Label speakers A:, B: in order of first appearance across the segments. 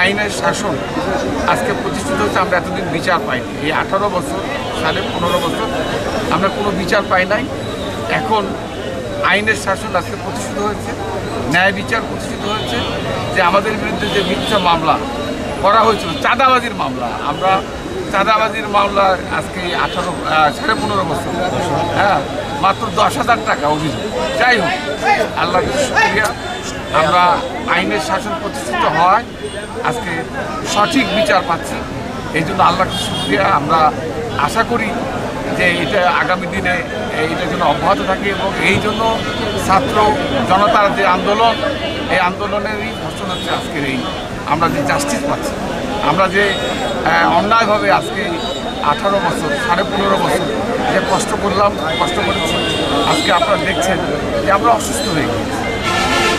A: আইনের শাসন আজকে প্রতিষ্ঠিত হচ্ছে। আমরা এতদিন বিচার পাইনি, এই 18 বছর 15.5 বছর আমরা কোনো বিচার পাই নাই। এখন আইনের শাসন আজকে প্রতিষ্ঠিত হয়েছে, ন্যায় বিচার প্রতিষ্ঠিত হয়েছে। যে আমাদের বিরুদ্ধে যে মিথ্যা মামলা করা হয়েছিল, চাঁদাবাজির মামলা, আমরা চাঁদাবাজির মামলা আজকে 15.5 বছর, হ্যাঁ, মাত্র 10,000 টাকা অভিযোগ। যাই হোক, আল্লাহর শুকরিয়া, আমরা আইনের শাসন প্রতিষ্ঠিত হয়, আজকে সঠিক বিচার পাচ্ছি। এই জন্য আল্লাহকে শুকরিয়া। আমরা আশা করি যে এটা আগামী দিনে এইটা যেন অব্যাহত থাকে এবং এই জন্য ছাত্র জনতার যে আন্দোলন, এই আন্দোলনেরই ফসল হচ্ছে আজকের এই আমরা যে জাস্টিস পাচ্ছি। আমরা যে অন্যায়ভাবে আজকে 18 বছর 15.5 বছর যে কষ্ট করেছি, আজকে আপনারা দেখছেন যে আমরা অসুস্থ হয়ে গেছি।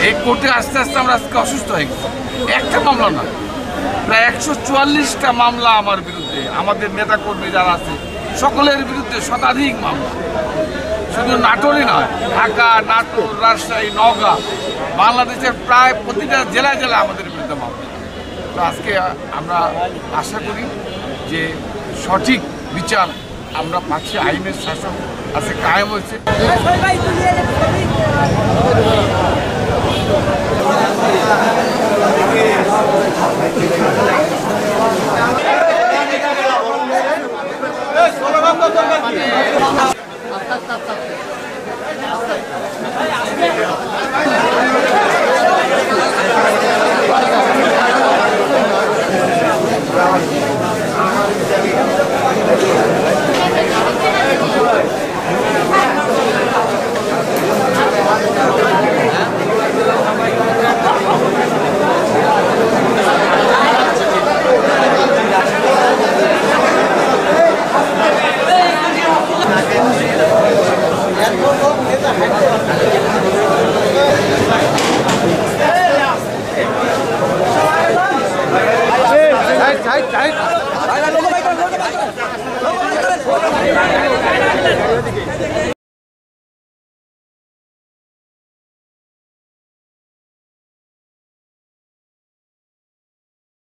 A: এই কোর্টে আস্তে আস্তে আমরা আজকে অসুস্থ হয়ে গেছি। একটা মামলা না, প্রায় 144টা মামলা আমার বিরুদ্ধে, আমাদের নেতাকর্মী যারা আছে সকলের বিরুদ্ধে শতাধিক মামলা। শুধু নাটোরে নয়, ঢাকা, নাটোর, রাজশাহী, নওগাঁ, বাংলাদেশের প্রায় প্রতিটা জেলায় জেলায় আমাদের বিরুদ্ধে মামলা। তো আজকে আমরা আশা করি যে সঠিক বিচার আমরা পাচ্ছি, আইনের শাসন আজকে কায়েম হয়েছে।